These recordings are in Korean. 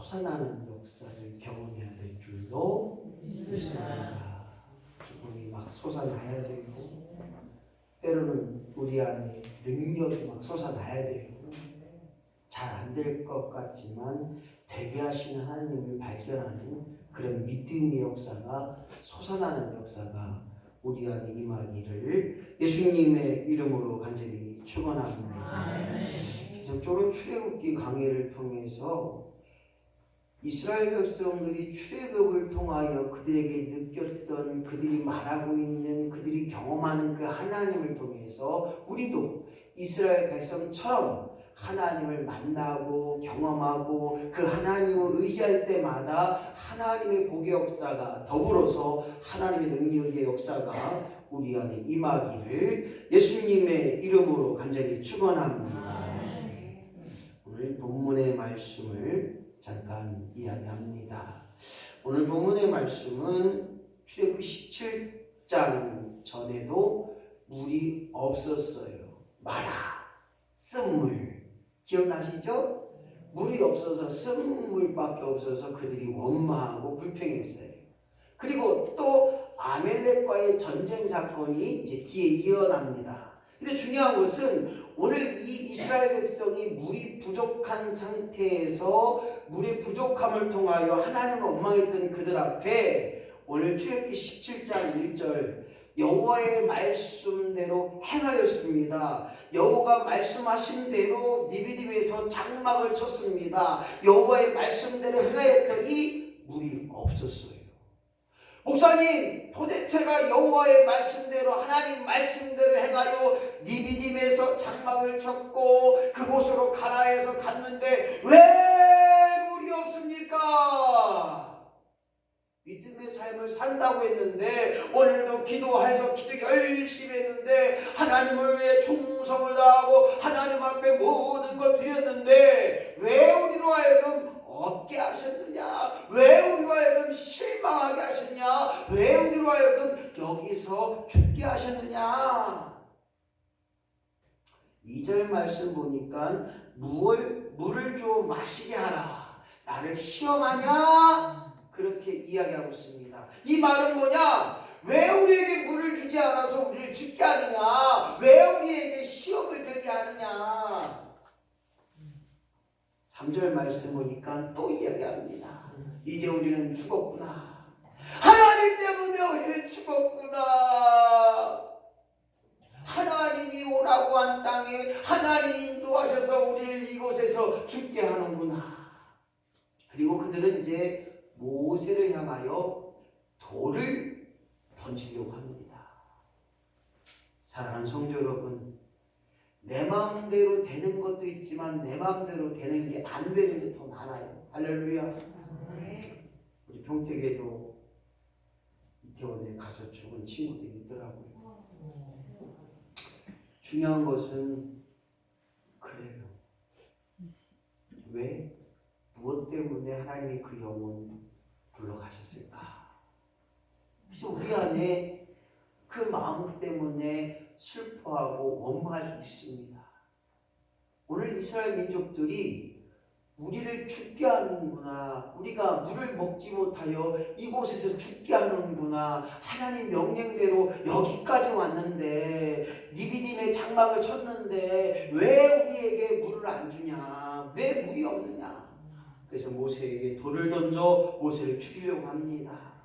솟아나는 역사를 경험해야 될 줄로 믿습니다. 기쁨이 막 솟아나야 되고, 때로는 우리 안에 능력이 막 솟아나야 되고, 잘 안 될 것 같지만 되게 하시는 하나님을 발견하는 그런 믿음의 역사가, 솟아나는 역사가 우리 안에 임하기를 예수님의 이름으로 간절히 축원합니다. 그래서 저는 출애굽기 강해를 통해서 이스라엘 백성들이 출애굽을 통하여 그들에게 느꼈던, 그들이 말하고 있는, 그들이 경험하는 그 하나님을 통해서 우리도 이스라엘 백성처럼 하나님을 만나고 경험하고 그 이하나님을 의지할 때마다 하나님의 복의 역사가 더불어서 하나님의 능력의 역사가 우리 안에 임하기를 예수님의 이름으로 간절히 축원합니다. 오늘 본문의 말씀을 잠깐 이야기합니다. 오늘 본문의 말씀은 출애굽기 17장 전에도 물이 없었어요. 마라, 쓴물. 기억나시죠? 물이 없어서 쓴물밖에 없어서 그들이 원망하고 불평했어요. 그리고 또 아멜렉과의 전쟁 사건이 이제 뒤에 이어납니다. 근데 중요한 것은 오늘 이 이스라엘 백성이 물이 부족한 상태에서 물의 부족함을 통하여 하나님을 원망했던 그들 앞에 오늘 출애굽기 17장 1절 여호와의 말씀대로 행하였습니다. 여호와가 말씀하신 대로 니비디에서 장막을 쳤습니다. 여호와의 말씀대로 행하였더니 물이 없었어요. 목사님, 도대체가 여호와의 말씀대로, 하나님 말씀대로 행하여 니비딤에서 장막을 쳤고 그곳으로 가나에서 갔는데 왜 물이 없습니까? 믿음의 삶을 산다고 했는데, 오늘도 기도해서 기도 열심히 했는데, 하나님을 위해 충성을 다하고 하나님 앞에 모든 것 드렸는데 왜 우리로 하여금 없게 하셨느냐? 왜 우리로 하여금 실망하게 하셨냐? 왜 우리로 하여금 여기서 죽게 하셨느냐? 2절 말씀 보니까 물을 줘 마시게 하라. 나를 시험하냐? 그렇게 이야기하고 있습니다. 이 말은 뭐냐? 왜 우리에게 물을 주지 않아서 우리를 죽게 하느냐? 왜 우리에게 시험을 들게 하느냐? 3절 말씀 보니까 또 이야기합니다. 이제 우리는 죽었구나. 하나님 때문에 우리는 죽었구나. 하나님이 오라고 한 땅에 하나님이 인도하셔서 우리를 이곳에서 죽게 하는구나. 그리고 그들은 이제 모세를 향하여 돌을 던지려고 합니다. 사랑하는 성도 여러분, 내 마음대로 되는 것도 있지만 내 마음대로 되는 게 안 되는 게 더 많아요. 할렐루야. 우리 평택에도 이태원에 가서 죽은 친구들이 있더라고요. 중요한 것은 그래요. 왜? 무엇 때문에 하나님이 그 영혼 불러가셨을까? 그래서 우리 안에 그 마음 때문에 슬퍼하고 원망할 수도 있습니다. 오늘 이스라엘 민족들이 우리를 죽게 하는구나, 우리가 물을 먹지 못하여 이곳에서 죽게 하는구나, 하나님 명령대로 여기까지 왔는데 니비딤에 장막을 쳤는데 왜 우리에게 물을 안 주냐, 왜 물이 없느냐. 그래서 모세에게 돌을 던져 모세를 죽이려고 합니다.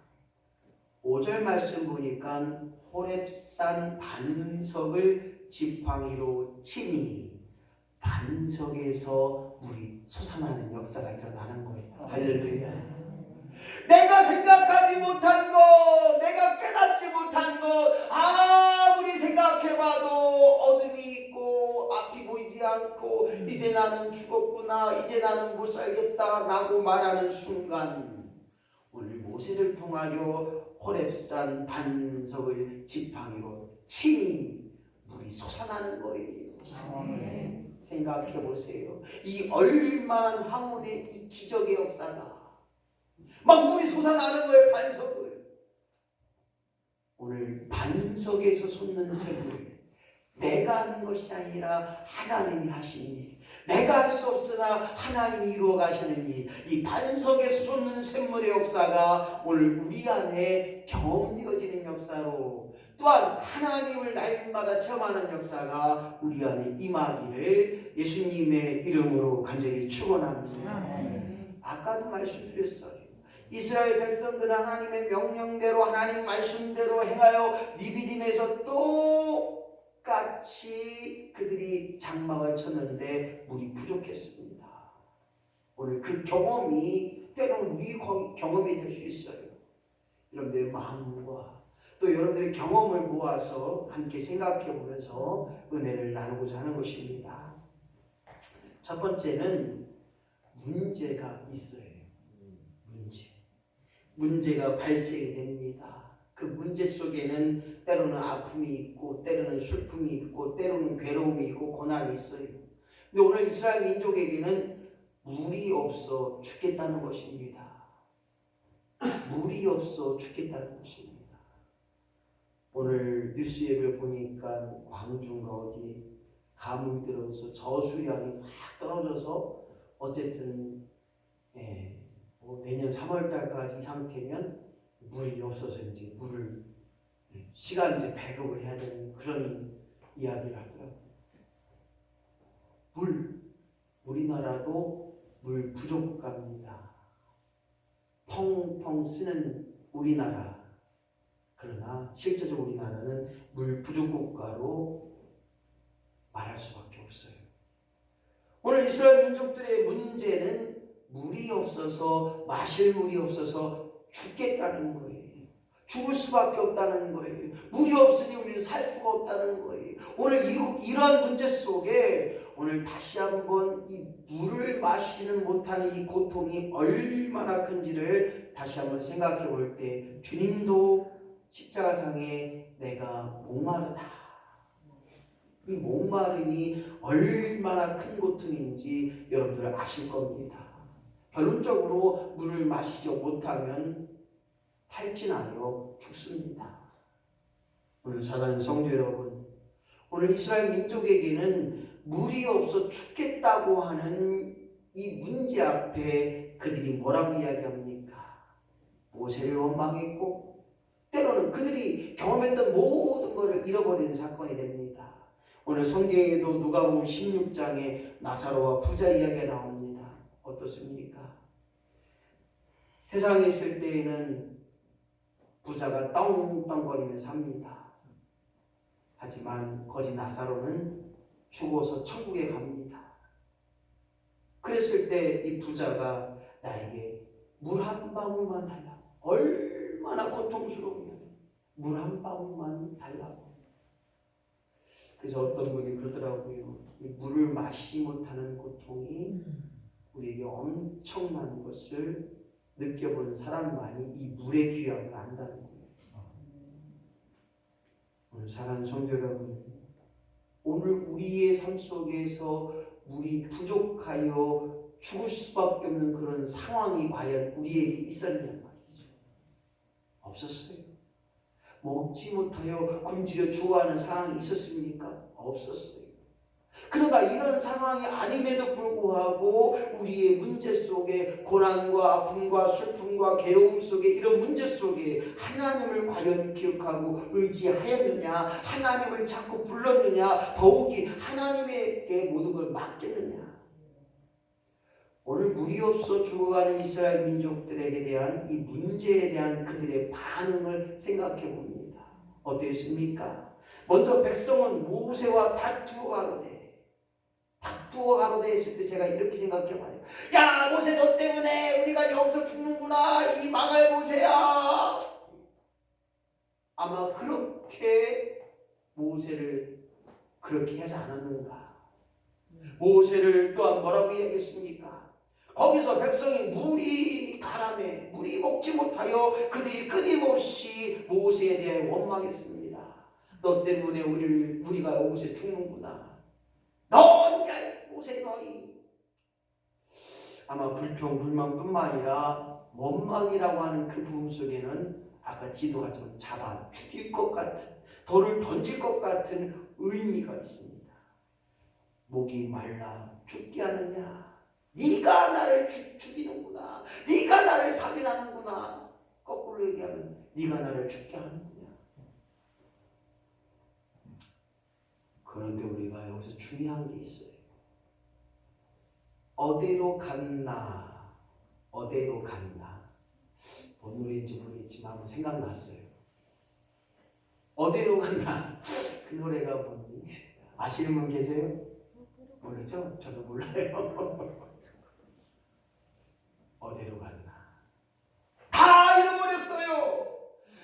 5절 말씀 보니까 호렙산 반석을 지팡이로 치니 반석에서 물이 솟아나는 역사가 일어나는 거예요. 할렐루야. 내가 생각하지 못한 것, 내가 깨닫지 못한 것, 아무리 생각해봐도 어둠이 있고 앞이 보이지 않고 이제 나는 죽었구나, 이제 나는 못 살겠다라고 말하는 순간 오늘 모세를 통하여 호렙산 반석을 지팡이로 치니 물이 솟아나는 거예요. 생각해 보세요. 이 얼마나 황홀의 이 기적의 역사가 막 물이 솟아나는 거예요. 반석을. 오늘 반석에서 솟는 샘을 내가 하는 것이 아니라 하나님이 하시니, 내가 할 수 없으나 하나님이 이루어 가시는 이 반석에서 솟는 샘물의 역사가 오늘 우리 안에 경험되어지는 역사로, 또한 하나님을 날마다 체험하는 역사가 우리 안에 임하기를 예수님의 이름으로 간절히 축원합니다. 아까도 말씀드렸어요. 이스라엘 백성들은 하나님의 명령대로 하나님 말씀대로 행하여 니비딤에서 똑같이 그들이 장막을 쳤는데 물이 부족했습니다. 오늘 그 경험이 때로는 우리 경험이 될 수 있어요. 여러분들의 마음과 또 여러분들의 경험을 모아서 함께 생각해 보면서 은혜를 나누고자 하는 것입니다. 첫 번째는 문제가 있어요. 문제가 발생이 됩니다. 그 문제 속에는 때로는 아픔이 있고 때로는 슬픔이 있고 때로는 괴로움이 있고 고난이 있어요. 근데 오늘 이스라엘 민족에게는 물이 없어 죽겠다는 것입니다. 물이 없어 죽겠다는 것입니다. 오늘 뉴스앱을 보니까 광주인가 어디 가뭄이 들어서 저수량이 확 떨어져서 어쨌든 내년 3월달까지 이 상태면 물이 없어서 이제 물을 시간제 배급을 해야 되는 그런 이야기를 하더라고요. 우리나라도 물 부족합니다. 펑펑 쓰는 우리나라. 그러나 실제적으로 우리나라는 물 부족 국가로 말할 수밖에 없어요. 오늘 이스라엘 민족들의 문제는 물이 없어서, 마실 물이 없어서 죽겠다는 거예요. 죽을 수밖에 없다는 거예요. 물이 없으니 우리는 살 수가 없다는 거예요. 오늘 이러한 문제 속에 오늘 다시 한번 이 물을 마시는 못하는 이 고통이 얼마나 큰지를 다시 한번 생각해 볼 때, 주님도 십자가상에 내가 목마르다, 이 목마름이 얼마나 큰 고통인지 여러분들 아실 겁니다. 결론적으로 물을 마시지 못하면 탈진하여 죽습니다. 오늘 사랑하는 성도 여러분, 오늘 이스라엘 민족에게는 물이 없어 죽겠다고 하는 이 문제 앞에 그들이 뭐라고 이야기합니까? 모세를 원망했고 때로는 그들이 경험했던 모든 것을 잃어버리는 사건이 됩니다. 오늘 성경에도 누가복음 16장에 나사로와 부자 이야기가 나옵니다. 어떻습니까? 세상에 있을 때에는 부자가 떵떵거리며 삽니다. 하지만 거지 나사로는 죽어서 천국에 갑니다. 그랬을 때 이 부자가 나에게 물 한 방울만 달라고, 얼마나 고통스러우면 물 한 방울만 달라고. 그래서 어떤 분이 그러더라고요. 이 물을 마시지 못하는 고통이 우리에게 엄청난 것을 느껴보는 사람만이 이 물의 귀함을 안다는 거예요. 오늘 사랑하는 성도 여러분, 오늘 우리의 삶 속에서 물이 부족하여 죽을 수밖에 없는 그런 상황이 과연 우리에게 있었냐는 말이죠. 없었어요. 먹지 못하여 굶주려 죽어가는 상황이 있었습니까? 없었어요. 그러나 이런 상황이 아님에도 불구하고 우리의 문제 속에, 고난과 아픔과 슬픔과 괴로움 속에, 이런 문제 속에 하나님을 과연 기억하고 의지하였느냐, 하나님을 자꾸 불렀느냐, 더욱이 하나님에게 모든 걸 맡겼느냐. 오늘 물이 없어 죽어가는 이스라엘 민족들에게 대한 이 문제에 대한 그들의 반응을 생각해 봅니다. 어땠습니까? 먼저 백성은 모세와 다투어 가로되 했을 때 제가 이렇게 생각해 봐요. 야, 모세, 너 때문에 우리가 여기서 죽는구나, 이 망할 모세야. 아마 그렇게 모세를 그렇게 하지 않았는가. 모세를 또한 뭐라고 이야기했습니까? 거기서 백성이 물이 가라매, 물이 먹지 못하여 그들이 끊임없이 모세에 대해 원망했습니다. 너 때문에 우리가 여기서 죽는구나. 모세 너희. 아마 불평 불만뿐만 아니라 원망이라고 하는 그 부분 속에는 아까 디도가 좀 잡아 죽일 것 같은, 돌을 던질 것 같은 의미가 있습니다. 목이 말라 죽게 하느냐? 네가 나를 죽이는구나. 네가 나를 살인하는구나. 거꾸로 얘기하면 네가 나를 죽게 하는구나. 그런데 우리가 여기서 중요한 게 있어요. 어디로 갔나? 어디로 갔나? 뭔 노래인지 모르겠지만 한번 생각났어요. 어디로 갔나? 그 노래가 뭔지 아시는 분 계세요? 모르죠? 저도 몰라요. 어디로 갔나? 다 잃어버렸어요.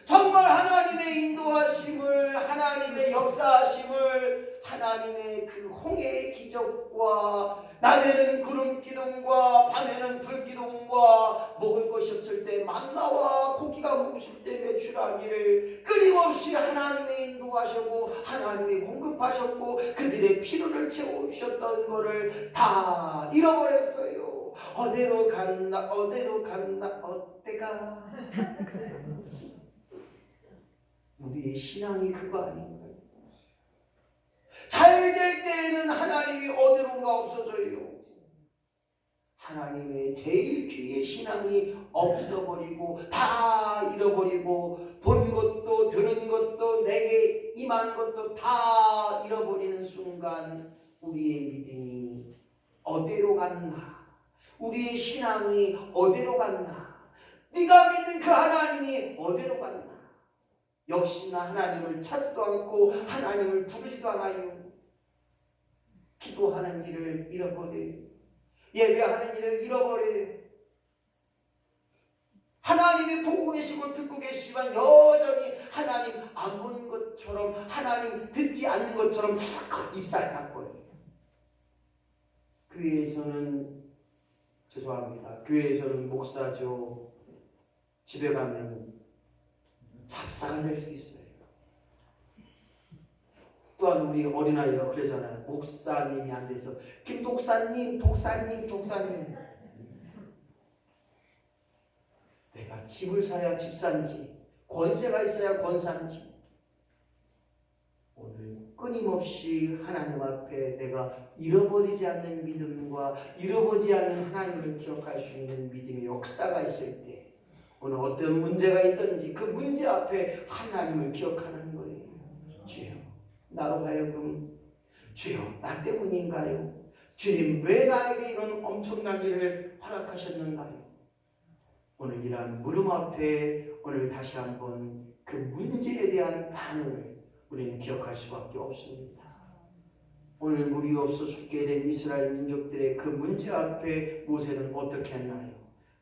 정말 하나님의 인도하심을, 하나님의 역사하심을, 하나님의 그 홍해의 기적과 낮에는 구름 기둥과 밤에는 불 기둥과 먹을 것이 없을 때 만나와 고기가 묵을 때 메추라기를 끊임없이 하나님의 인도하셨고 하나님이 공급하셨고 그들의 필요를 채워주셨던 것을 다 잃어버렸어요. 어디로 갔나 어디로 갔나 어때가. 우리의 신앙이 그거 아닌가요? 잘 될 때에는 하나님이 어디론가 없어져요. 하나님의 제일 주의 신앙이 없어버리고 다 잃어버리고 본 것도 들은 것도 내게 임한 것도 다 잃어버리는 순간 우리의 믿음이 어디로 갔나? 우리의 신앙이 어디로 갔나? 네가 믿는 그 하나님이 어디로 갔나? 역시나 하나님을 찾지도 않고 하나님을 부르지도 않아요. 기도하는 일을 잃어버려요. 예배하는 일을 잃어버려요. 하나님이 보고 계시고 듣고 계시지만 여전히 하나님 안 보는 것처럼 하나님 듣지 않는 것처럼 입살 닦아요. 교회에서는 죄송합니다. 교회에서는 목사죠. 집에 가면 잡사가 될 수도 있어요. 또한 우리 어린아이가 그러잖아요. 목사님이 안 돼서 김독사님, 독사님. 내가 집을 사야 집산지, 권세가 있어야 권산지. 오늘 끊임없이 하나님 앞에 내가 잃어버리지 않는 믿음과 잃어버리지 않는 하나님을 기억할 수 있는 믿음의 역사가 있을 때 오늘 어떤 문제가 있든지 그 문제 앞에 하나님을 기억하는 거예요. 주여, 나로 하여금 주여, 나 때문인가요? 주님, 왜 나에게 이런 엄청난 일을 허락하셨는가요? 오늘 이러한 물음 앞에 오늘 다시 한번 그 문제에 대한 반응을 우리는 기억할 수밖에 없습니다. 오늘 물이 없어 죽게 된 이스라엘 민족들의 그 문제 앞에 모세는 어떻게 했나요?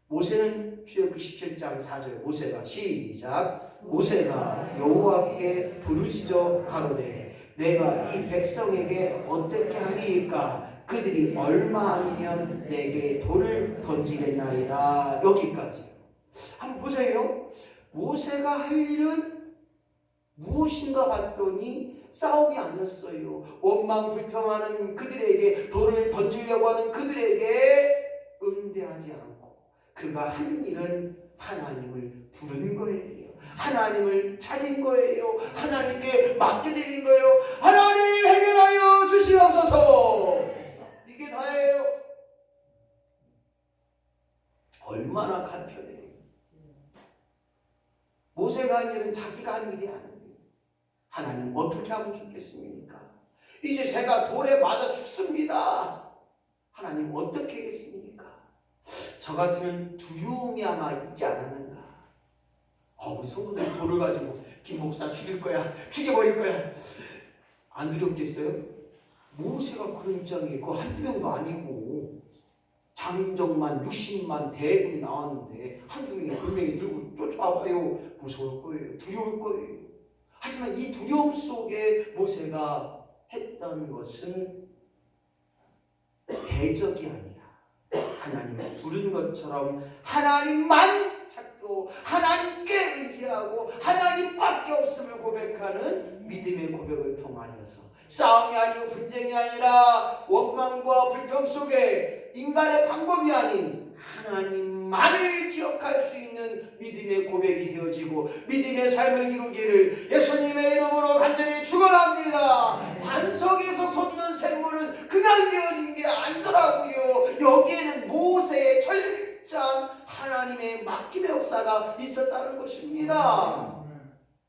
모세는 출애굽기 17장 4절 모세가 시작 모세가 여호와께 부르짖어 가로되 내가 이 백성에게 어떻게 하리이까 그들이 얼마 아니면 내게 돌을 던지겠나이다. 여기까지 한번 보세요. 모세가 할 일은 무엇인가 봤더니 싸움이 아니었어요. 원망 불평하는 그들에게 돌을 던지려고 하는 그들에게 응대하지 않고 그가 하는 일은 하나님을 부르는 거예요. 하나님을 찾은 거예요. 하나님께 맡겨드린 거예요. 하나님 해결하여 주시옵소서. 이게 다예요. 얼마나 간편해요. 모세가 한 일은 자기가 한 일이 아니에요. 하나님 어떻게 하면 좋겠습니까? 이제 제가 돌에 맞아 죽습니다. 하나님 어떻게 하겠습니까? 저 같으면 두려움이 아마 있지 않았는가. 우리 성도들이 돌을 가지고 김 목사 죽일 거야, 죽여버릴 거야. 안 두렵겠어요? 모세가 그런 입장이에요. 그거 한두 명도 아니고 장정만 60만 대군이 나왔는데 한두 명이 돌멩이 들고 쫓아와봐요. 무서울 거예요. 두려울 거예요. 하지만 이 두려움 속에 모세가 했던 것은 대적이 아니라 하나님을 부른 것처럼 하나님만 찾고 하나님께 의지하고 하나님밖에 없음을 고백하는 믿음의 고백을 통하여서 싸움이 아니고 분쟁이 아니라 원망과 불평 속에 인간의 방법이 아닌 하나님만을 기억하는 시작할 수 있는 믿음의 고백이 되어지고 믿음의 삶을 이루기를 예수님의 이름으로 간절히 축원합니다. 반석에서 솟는 샘물은 그냥 되어진 게 아니더라고요. 여기에는 모세의 철저한 하나님의 맡김의 역사가 있었다는 것입니다.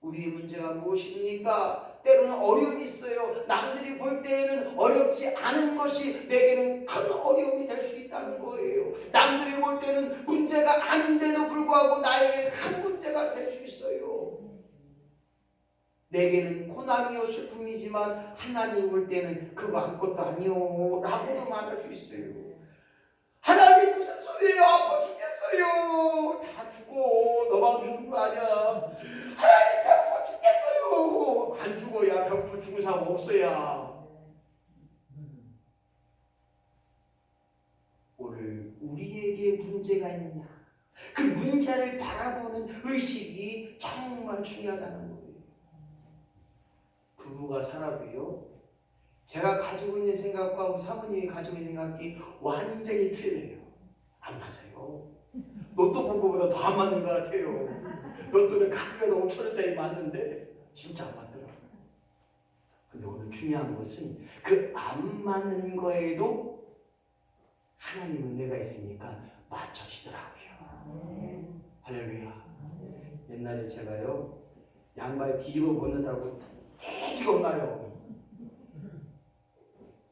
우리의 문제가 무엇입니까? 때로는 어려움이 있어요. 남들이 볼 때에는 어렵지 않은 것이 내게는 큰 어려움이 될 수 있다는 거예요. 남들이 볼 때는 문제가 아닌데도 불구하고 나에게는 큰 문제가 될 수 있어요. 내게는 고난이요 슬픔이지만 하나님 볼 때는 그거 아무것도 아니요 라고도 말할 수 있어요. 하나님 무슨 소리예요? 아파 죽겠어요. 다 죽어. 너만 죽은 거 아니야. 하나님 배고파 죽겠어요. 안 죽어야 배고파 죽을 사람 없어야. 오늘 우리에게 문제가 있느냐? 그 문제를 바라보는 의식이 정말 중요하다는 거예요. 부부가 살아도요. 제가 가지고 있는 생각과 우리 사모님이 가지고 있는 생각이 완전히 틀려요. 안 맞아요. 로또 본 거보다 더 안 맞는 것 같아요. 로또는 가끔가다 5천원짜리 맞는데 진짜 안 맞더라고요. 근데 오늘 중요한 것은 그 안 맞는 거에도 하나님 은혜가 있으니까 맞춰지더라고요. 할렐루야. 옛날에 제가요 양말 뒤집어 벗는다고 되게 겁나요.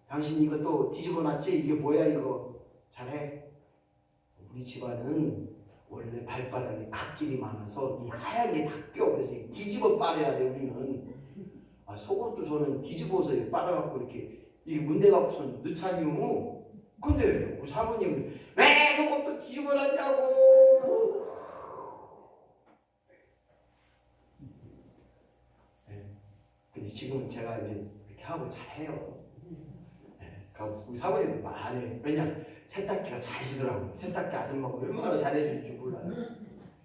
당신 이거 또 뒤집어 놨지? 이게 뭐야 이거? 잘해. 우리 집안은 원래 발바닥에 각질이 많아서 이 하얀 게 다 껴. 그래서 뒤집어 빨아야 돼 우리는. 속옷도 저는 뒤집어서 빨아갖고 이렇게 이게 문대 갖고선 넣자니요. 근데 우리 사모님은 왜 속옷도 뒤집어 놨냐고. 네. 근데 지금은 제가 이제 이렇게 하고 잘해요. 우리 사모님도 말해. 왜냐? 세탁기가 잘해주더라고요. 세탁기 아줌마가 얼마나 잘해주는지 몰라요.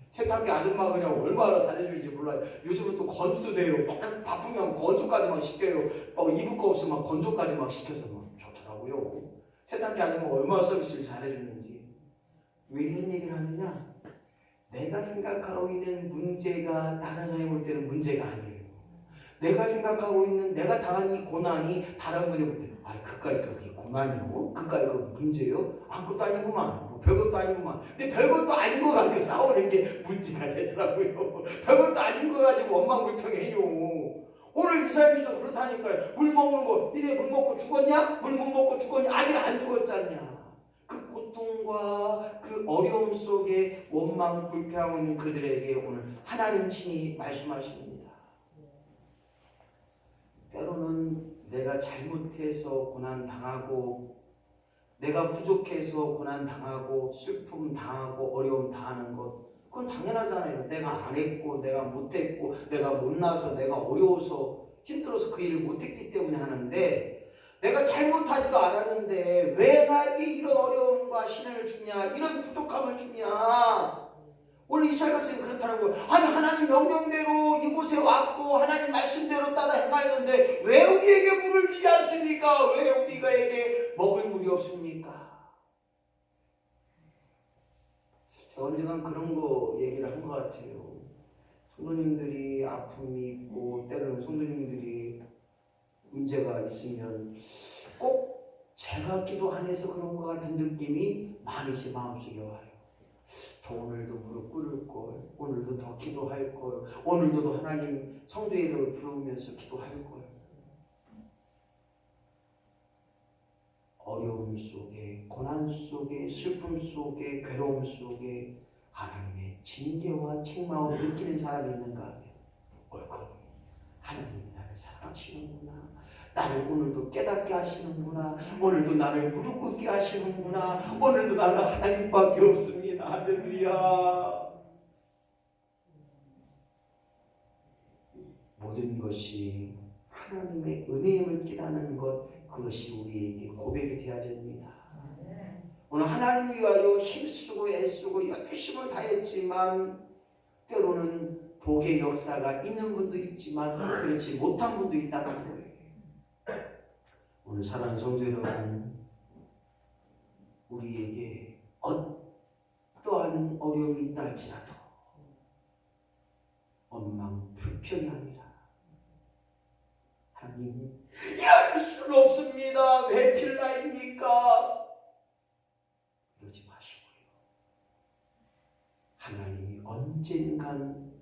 세탁기 아줌마가 그냥 얼마나 잘해주는지 몰라요. 요즘은 또 건조도 돼요. 바쁘면 건조까지 막 시켜요. 입을 거 없으면 건조까지 막 시켜서 막 좋더라고요. 세탁기 아줌마가 얼마나 서비스를 잘해주는지. 왜 이런 얘기를 하느냐? 내가 생각하고 있는 문제가 다른 사람이 볼 때는 문제가 아니에요. 내가 생각하고 있는 내가 당한 이 고난이 다른 분이 볼 때 그까이 그게 고난이고 그까이 그 문제요? 아무것도 아니구만. 뭐 별것도 아니구만. 근데 별것도 아닌 거 가지고 싸우는 게 문제가 되더라고요. 별것도 아닌 거 가지고 원망불평해요. 오늘 이 사람이도 그렇다니까요. 물 먹는 거 니네 물 먹고 죽었냐? 물 못 먹고 죽었냐? 아직 안 죽었잖냐. 그 고통과 그 어려움 속에 원망불평하고 있는 그들에게 오늘 하나님 친히 말씀하십니다. 때로는 내가 잘못해서 고난당하고 내가 부족해서 고난당하고 슬픔 당하고 어려움 당하는 것 그건 당연하잖아요. 내가 안 했고 내가 못했고 내가 못나서 내가 어려워서 힘들어서 그 일을 못했기 때문에 하는데 내가 잘못하지도 않았는데 왜 나에게 이런 어려움과 시련을 주냐 이런 부족함을 주냐. 오늘 이스라엘 백성이 그렇다는 거예요. 아니 하나님 명령대로 이곳에 왔고 하나님 말씀대로 따라 행하였는데 왜 우리에게 물을 주지 않습니까? 왜 우리가에게 먹을 물이 없습니까? 제가 언젠가 그런 거 얘기를 한 것 같아요. 성도님들이 아픔이 있고 때로는 성도님들이 문제가 있으면 꼭 제가 기도 안 해서 그런 것 같은 느낌이 많이 제 마음속에 와요. 오늘도 무릎 꿇을 걸, 오늘도 더 기도할 걸, 오늘도 하나님 성도의 이름을 부르면서 기도할 걸. 어려움 속에, 고난 속에, 슬픔 속에, 괴로움 속에 하나님의 징계와 책망을 느끼는 사람이 있는가 하면 옳고 하나님이 나를 사랑하시는구나. 나를 오늘도 깨닫게 하시는구나. 오늘도 나를 무릎 꿇게 하시는구나. 오늘도 나는 하나님밖에 없습니다. 할렐루야. 모든 것이 하나님의 은혜임을 깨닫는 것 그것이 우리에게 고백이 되어야 됩니다. 오늘 하나님 위하여 힘쓰고 애쓰고 열심을 다했지만 때로는 복의 역사가 있는 분도 있지만 그렇지 못한 분도 있다는 거예요. 오늘 사랑하는 성도 여러분, 우리에게 어떠한 어떠한 어려움이 있다 할지라도 원망 불평이 아니라 하나님 이럴 수는 없습니다. 왜 필라입니까? 그러지 마시고요. 하나님이 언젠간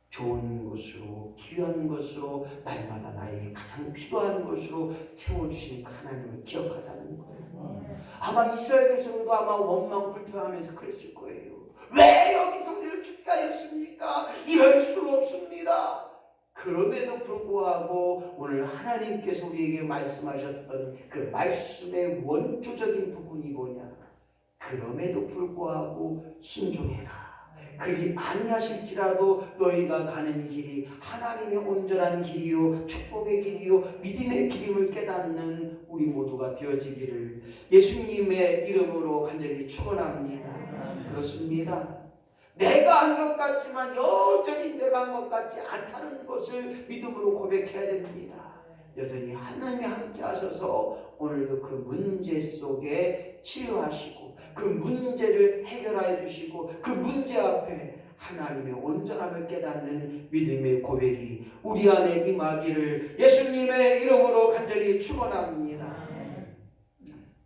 좋은 것으로 귀한 것으로 날마다 나에게 가장 필요한 것으로 채워주시는 그 하나님을 기억하자는 거예요. 아마 이스라엘 백성도 아마 원망 불평하면서 그랬을 거예요. 왜 여기서 우리를 죽게 하였습니까? 이럴 수 없습니다. 그럼에도 불구하고 오늘 하나님께서 우리에게 말씀하셨던 그 말씀의 원초적인 부분이 뭐냐? 그럼에도 불구하고 순종해라. 그리 아니하실지라도 너희가 가는 길이 하나님의 온전한 길이요 축복의 길이요 믿음의 길임을 깨닫는 우리 모두가 되어지기를 예수님의 이름으로 간절히 축원합니다. 그렇습니다. 내가 한 것 같지만 여전히 내가 한 것 같지 않다는 것을 믿음으로 고백해야 됩니다. 여전히 하나님이 함께 하셔서 오늘도 그 문제 속에 치유하시고 그 문제를 해결해 주시고 그 문제 앞에 하나님의 온전함을 깨닫는 믿음의 고백이 우리 안에 임하기를 예수님의 이름으로 간절히 축원합니다.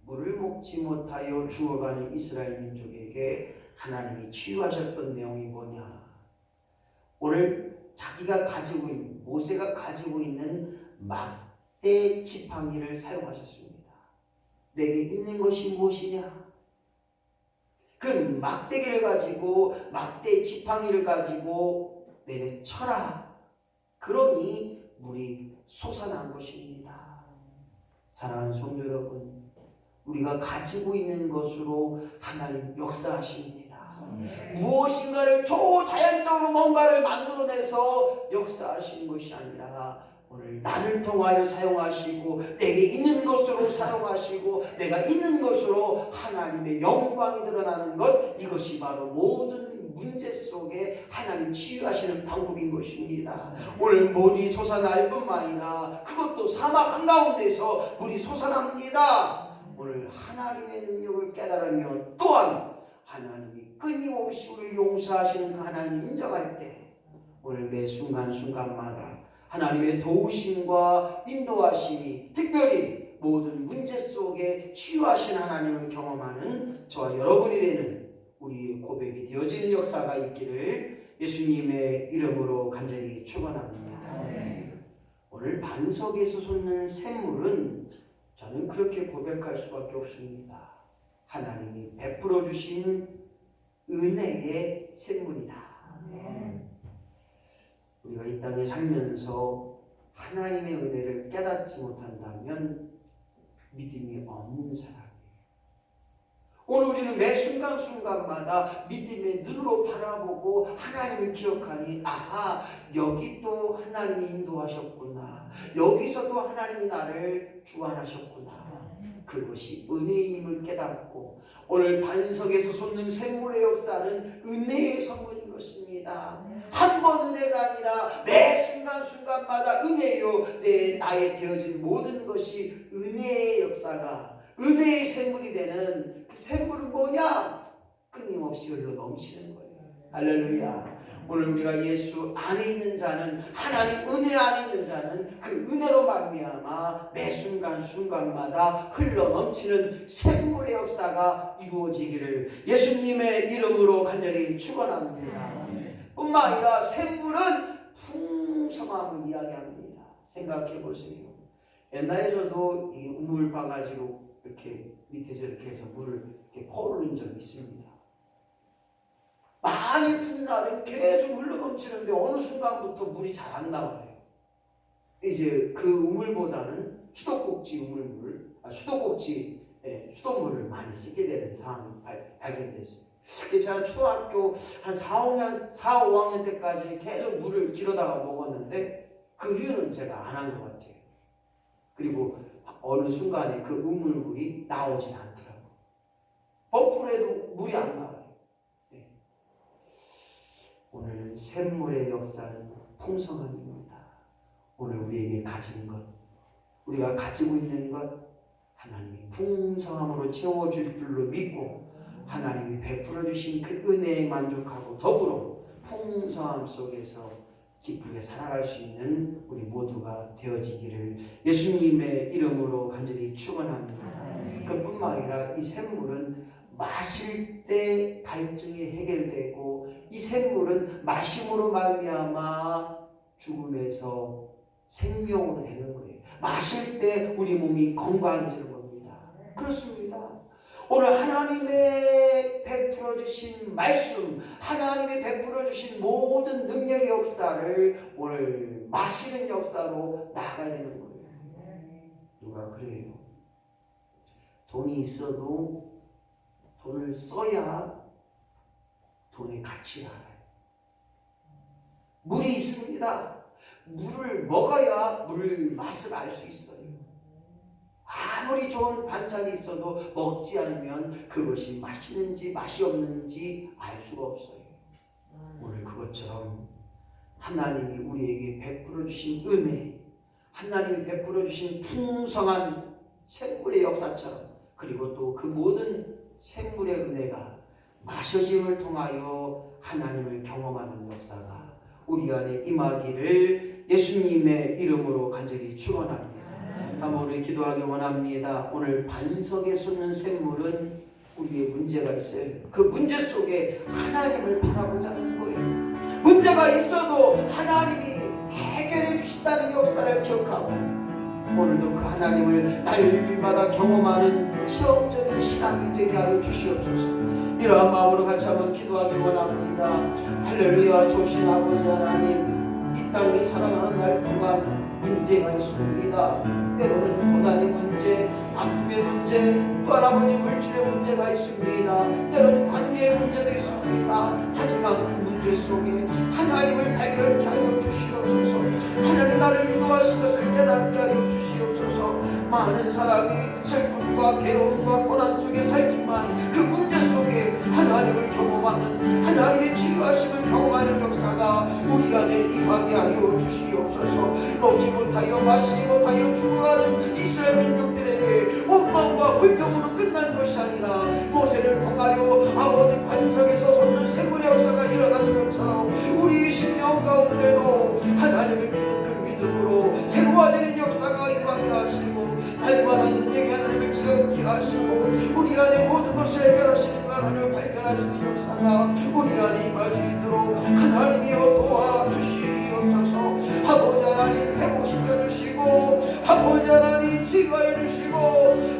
물을 먹지 못하여 죽어가는 이스라엘 민족에게 하나님이 치유하셨던 내용이 뭐냐? 오늘 자기가 가지고 있는 모세가 가지고 있는 막대 지팡이를 사용하셨습니다. 내게 있는 것이 무엇이냐? 그 막대기를 가지고 막대 지팡이를 가지고 내내 쳐라. 그러니 물이 솟아난 것입니다. 사랑하는 성도 여러분, 우리가 가지고 있는 것으로 하나님 역사하십니다. 무엇인가를 초자연적으로 뭔가를 만들어내서 역사하시는 것이 아니라 오늘 나를 통하여 사용하시고 내게 있는 것으로 사용하시고 내가 있는 것으로 하나님의 영광이 드러나는 것, 이것이 바로 모든 문제 속에 하나님 치유하시는 방법인 것입니다. 오늘 물이 솟아날 뿐만 아니라 그것도 사막 한가운데서 물이 솟아납니다. 오늘 하나님의 능력을 깨달으며 또한 하나님이 끊임없이 우리를 용서하시는 그 하나님을 인정할 때 오늘 매 순간순간마다 하나님의 도우심과 인도하심이 특별히 모든 문제 속에 치유하신 하나님을 경험하는 저와 여러분이 되는 우리의 고백이 되어지는 역사가 있기를 예수님의 이름으로 간절히 축원합니다. 오늘 반석에서 솟는 샘물은 저는 그렇게 고백할 수밖에 없습니다. 하나님이 베풀어 주신 은혜의 샘물이다. 우리가 이 땅에 살면서 하나님의 은혜를 깨닫지 못한다면 믿음이 없는 사람이에요. 오늘 우리는 매 순간순간마다 믿음의 눈으로 바라보고 하나님을 기억하니 아하, 여기도 하나님이 인도하셨구나. 여기서도 하나님이 나를 주관하셨구나. 그것이 은혜임을 깨닫고 오늘 반석에서 솟는 샘물의 역사는 은혜의 선물인 것입니다. 한 번 은혜가 아니라 매 순간순간마다 은혜요 나의 되어진 모든 것이 은혜의 역사가 은혜의 샘물이 되는 그 샘물은 뭐냐? 끊임없이 흘러 넘치는 거예요. 할렐루야. 오늘 우리가 예수 안에 있는 자는 하나님 은혜 안에 있는 자는 그 은혜로 말미암아 매 순간순간마다 흘러 넘치는 샘물의 역사가 이루어지기를 예수님의 이름으로 간절히 축원합니다. 뿐만 아니라 샘물은 풍성함을 이야기합니다. 생각해 보세요. 옛날에 저도 이 우물 바가지로 이렇게 밑에서 이렇게 해서 물을 이렇게 퍼오른 적이 있습니다. 많이 푼 날은 계속 흘러 넘치는데 어느 순간부터 물이 잘 안 나와요. 이제 그 우물보다는 수돗물을 많이 쓰게 되는 상황이 발견됐어요. 제가 초등학교 한 4, 5학년 때까지 계속 물을 길어다가 먹었는데 그 이유는 제가 안 한 것 같아요. 그리고 어느 순간에 그 우물물이 나오지 않더라고요. 펌프를 해도 물이 안 나와요. 오늘 샘물의 역사는 풍성함입니다. 오늘 우리에게 가진 것, 우리가 가지고 있는 것 하나님이 풍성함으로 채워줄 줄로 믿고 하나님이 베풀어 주신 그 은혜에 만족하고 더불어 풍성함 속에서 기쁘게 살아갈 수 있는 우리 모두가 되어지기를 예수님의 이름으로 간절히 축원합니다. 그뿐만 아니라 이 샘물은 마실 때 갈증이 해결되고 이 샘물은 마심으로 말미암아 죽음에서 생명으로 되는 거예요. 마실 때 우리 몸이 건강해지는 겁니다. 그렇습니다. 오늘 하나님의 베풀어 주신 말씀, 하나님의 베풀어 주신 모든 능력의 역사를 오늘 마시는 역사로 나아가야 되는 거예요. 누가 그래요? 돈이 있어도 돈을 써야 돈의 가치를 알아요. 물이 있습니다. 물을 먹어야 물 맛을 알 수 있어요. 아무리 좋은 반찬이 있어도 먹지 않으면 그것이 맛있는지 맛이 없는지 알 수가 없어요. 오늘 그것처럼 하나님이 우리에게 베풀어 주신 은혜, 하나님이 베풀어 주신 풍성한 샘물의 역사처럼, 그리고 또 그 모든 샘물의 은혜가 마셔짐을 통하여 하나님을 경험하는 역사가 우리 안에 임하기를 예수님의 이름으로 간절히 축원합니다. 한번 우리 기도하기 원합니다. 오늘 반석에 솟는 샘물은 우리의 문제가 있어요. 그 문제 속에 하나님을 바라보자는 거예요. 문제가 있어도 하나님이 해결해 주신다는 역사를 기억하고 오늘도 그 하나님을 날마다 경험하는 체험적인 신앙이 되게 하여 주시옵소서. 이러한 마음으로 같이 한번 기도하기 원합니다. 할렐루야. 좋으신 아버지 하나님, 이 땅에 살아가는 날 동안 문제가 있습니다. 때로는 고난의 문제, 아픔의 문제, 또 아버지 물질의 문제가 있습니다. 때로는 관계의 문제도 있습니다. 하지만 그 문제 속에 하나님을 발견케 하여 주시옵소서. 하나님 나를 인도하신 것을 깨닫게 하여 주시옵소서. 많은 사람이 슬픔과 괴로움과 고난 속에 살지만 그 문제 속에 하나님을 경험하는, 하나님의 치유하심을 경험하는 역사가 우리 안에 임하게 하여 주시옵소서. 먹지 못하여 마시지 못하여 죽어가는 이스라엘 민족들에게 원망과 불평으로 끝난 것이 아니라 모세를 통하여 아버지 반석에서 솟는 샘물의 역사가 일어나는 것처럼 우리 심령 가운데도 하나님을 믿는 그 믿음으로 새로워지는 역사가 임하게 하시고 날마다 능력이 하나님을 지극히 하시고 우리 안에 모든 것을 해결하시는 하나님을 발견하시는 역사가 우리 안에 임할 수 있도록 하나님이여 도와주시옵소서. 아버지 하나님 회복시켜 주시고 아버지 하나님 치유하여 주시고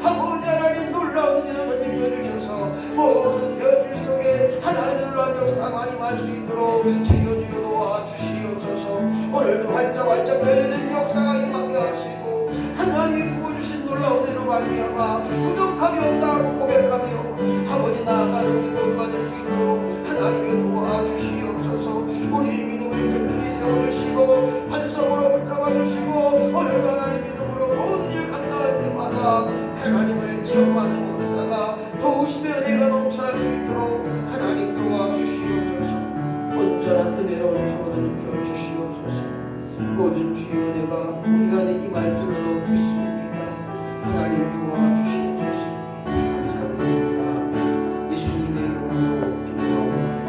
아버지 하나님 놀라운 일을 입혀 주셔서 모든 대어질 속에 하나님의 놀라운 역사가 임할 수 있도록 주여 도와주시옵소서. 오늘도 활짝 열리는 역사가 임하게 하시고 하나님이 부어주신 놀라운 은혜로 말미암아 부족함이 없다고 고백하며 아버지 나아가는 우리 모두가 될 수 있도록 하나님이 도와주시옵소서. 우리의 믿음을 든든히 세워주시고 반석으로 붙잡아주시고 오늘도 하나님 믿음으로 모든 일을 감당할 때마다 하나님을 체험하는 역사가 도우심의 은혜가 넘쳐날 수 있도록 하나님 도와주시옵소서. 온전한 은혜로운 축원을 펴주시옵소서. 모든 주의 은혜가 우리 안에 임할 줄로 믿습니다. 하나님 도와주시옵소서. 감사드립니다. 예수님의 이름으로 기도하옵나이다.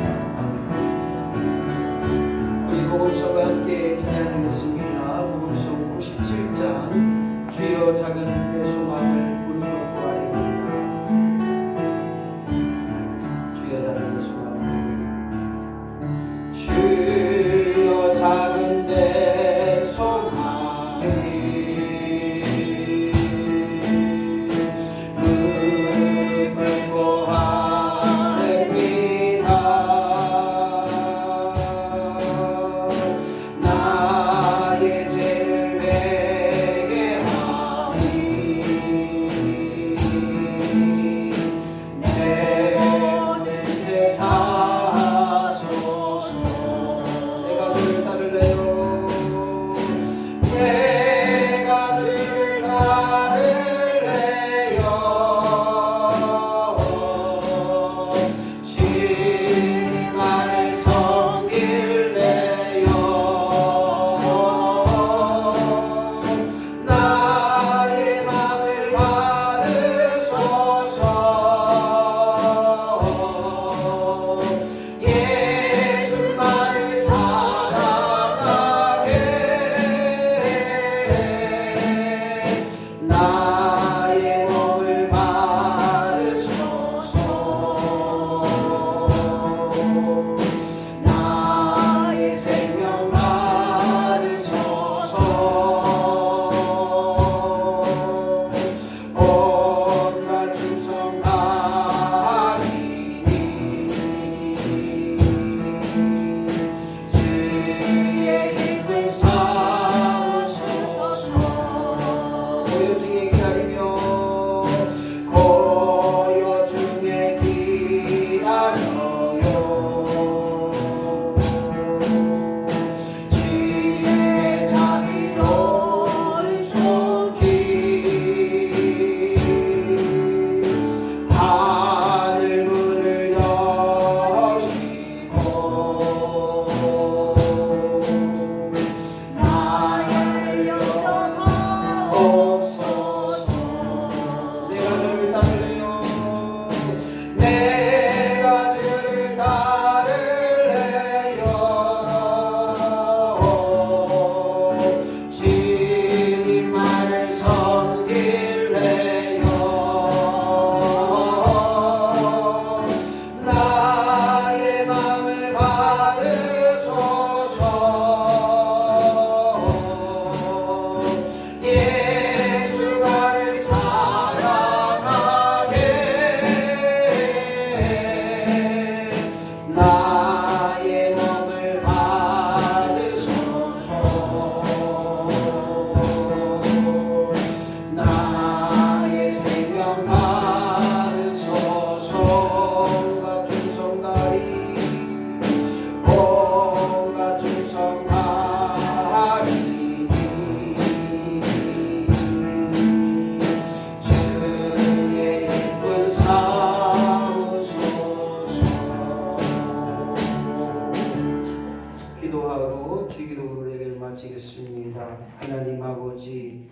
기도합니다. 하나님 아버지,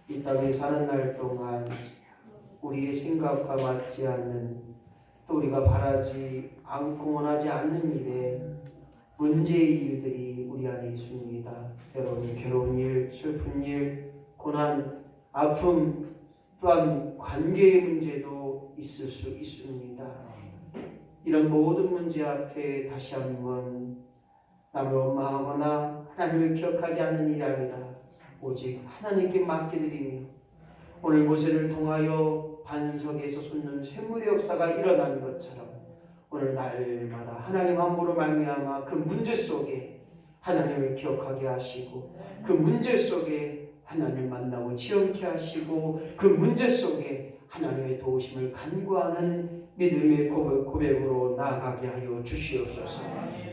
이 땅에 사는 날 동안 우리의 생각과 맞지 않는, 또 우리가 바라지 않고 원하지 않는 일에 문제의 일들이 우리 안에 있습니다. 때로는 괴로운 일, 슬픈 일, 고난, 아픔, 또한 관계의 문제도 있을 수 있습니다. 이런 모든 문제 앞에 다시 한번 남을 원망하거나 하나님을 기억하지 않는 일이 아니라 오직 하나님께 맡겨드리며, 오늘 모세를 통하여 반석에서 솟는 샘물의 역사가 일어나는 것처럼 오늘 날마다 하나님 함부로 말미암아 그 문제 속에 하나님을 기억하게 하시고, 그 문제 속에 하나님을 만나고 지원케 하시고, 그 문제 속에 하나님의 도우심을 간구하는 믿음의 고백으로 나아가게 하여 주시옵소서.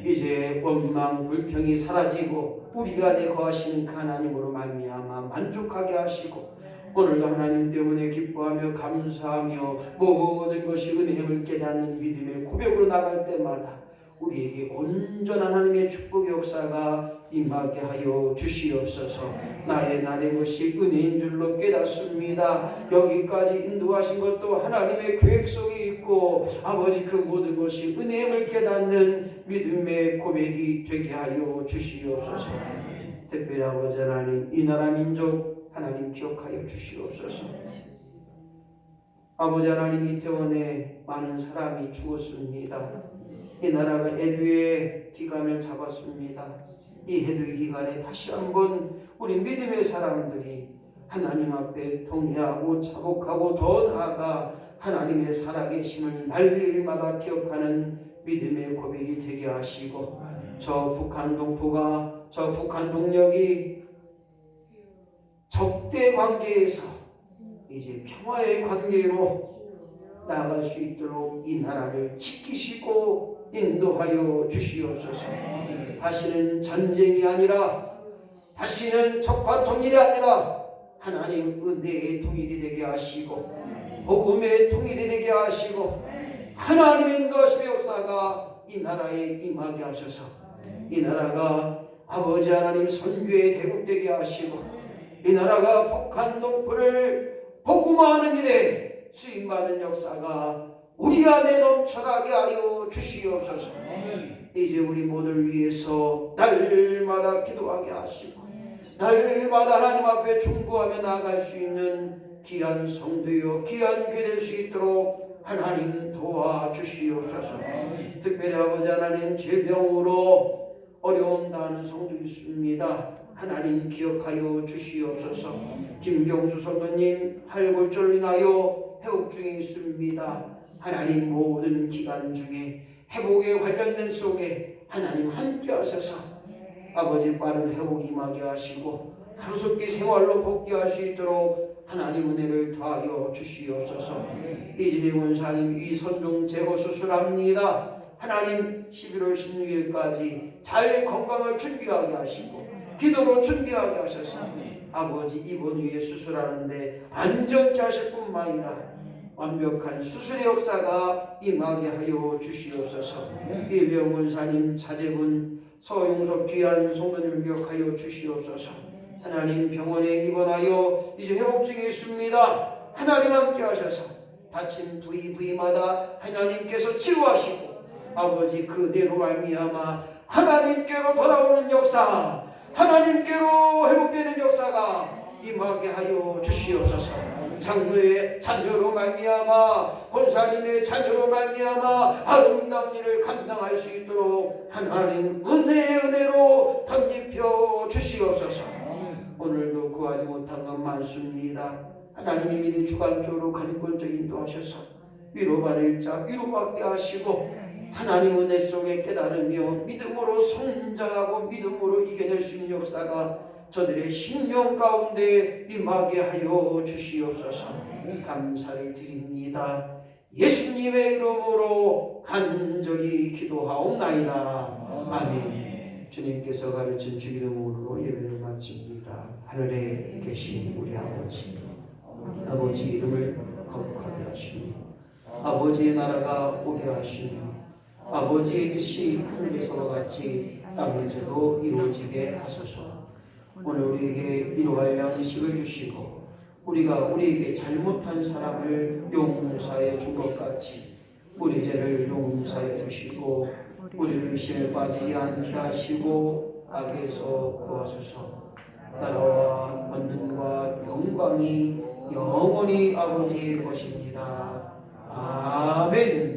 이제 원망 불평이 사라지고 우리 안에 거하시는 그 하나님으로 말미암아 만족하게 하시고, 오늘도 하나님 때문에 기뻐하며 감사하며 모든 것이 은혜임을 깨닫는 믿음의 고백으로 나갈 때마다 우리에게 온전한 하나님의 축복의 역사가 임하게 하여 주시옵소서. 나의 것이 은혜인 줄로 깨닫습니다. 여기까지 인도하신 것도 하나님의 계획 속에 있고, 아버지 그 모든 것이 은혜임을 깨닫는 믿음의 고백이 되게 하여 주시옵소서. 특별히 아버지 하나님, 이 나라 민족 하나님 기억하여 주시옵소서. 아버지 하나님, 이태원에 많은 사람이 죽었습니다. 이 나라가 애도의 기간을 잡았습니다. 이 애도의 기간에 다시 한번 우리 믿음의 사람들이 하나님 앞에 통회하고 자복하고 더 나아가 하나님의 살아계심을 날마다 기억하는 믿음의 고백이 되게 하시고, 저 북한 동포가, 저 북한 동력이 적대 관계에서 이제 평화의 관계로 나아갈 수 있도록 이 나라를 지키시고 인도하여 주시옵소서. 다시는 전쟁이 아니라, 다시는 적과 통일이 아니라 하나님 은혜의 통일이 되게 하시고, 복음의 통일이 되게 하시고, 하나님의 인도하심의 역사가 이 나라에 임하게 하셔서 이 나라가 아버지 하나님 선교의 대국 되게 하시고, 이 나라가 북한 동포를 복음화하는 일에 쓰임받은 역사가 우리 안에 넘쳐나게 하여 주시옵소서. 이제 우리 모두를 위해서 날마다 기도하게 하시고, 날마다 하나님 앞에 중보하며 나아갈 수 있는 귀한 성도요 귀한 교회 될 수 있도록 하나님 도와주시옵소서. 특별히 아버지 하나님, 질병으로 어려움 당하는 성도 있습니다. 하나님 기억하여 주시옵소서. 김경수 성도님 활골절로 인하여 회복 중에 있습니다. 하나님 모든 기간 중에 회복에 관련된 속에 하나님 함께 하셔서 아버지 빠른 회복이 임하게 하시고 하루속히 생활로 복귀할 수 있도록 하나님 은혜를 더하여 주시옵소서. 이진희 원사님 이선종 제거 수술합니다. 하나님 11월 16일까지 잘 건강을 준비하게 하시고 기도로 준비하게 하셔서 아버지 입원 후에 수술하는데 안정케 하실 뿐만 아니라 완벽한 수술의 역사가 임하게 하여 주시옵소서. 일병원사님 자제분 서용석 귀한 성도님을 기억하여 주시옵소서. 하나님 병원에 입원하여 이제 회복 중에 있습니다. 하나님 함께 하셔서 다친 부위마다 하나님께서 치료하시고 아버지 그대로 말미암아 하나님께로 돌아오는 역사, 하나님께로 회복되는 역사가 임하게 하여 주시옵소서. 장로의 자녀로 말미암아 권사님의 자녀로 말미암아 아름다운 일을 감당할 수 있도록 하나님 은혜로 덧입혀 주시옵소서. 오늘도 구하지 못한 것 많습니다. 하나님이 미리 주관적으로 가진권적 인도하셔서 위로받을 자 위로받게 하시고 하나님 은혜 속에 깨달으며 믿음으로 성장하고 믿음으로 이겨낼 수 있는 역사가 저들의 심령 가운데 임하게 하여 주시옵소서. 감사를 드립니다. 예수님의 이름으로 간절히 기도하옵나이다. 아멘. 주님께서 가르친 주기도문으로 예배를 마칩니다. 하늘에 계신 우리 아버지 이름을 거룩하게 하시며 아버지의 나라가 오게 하시며 아버지의 뜻이 하늘에서와 같이 땅에서도 이루어지게 하소서. 오늘 우리에게 이루할 양식을 주시고 우리가 우리에게 잘못한 사람을 용서해 준 것 같이 우리 죄를 용서해 주시고 우리를 시험에 빠지지 않게 하시고 악에서 구하소서. 나라와 권능과 영광이 영원히 아버지의 것입니다. 아멘.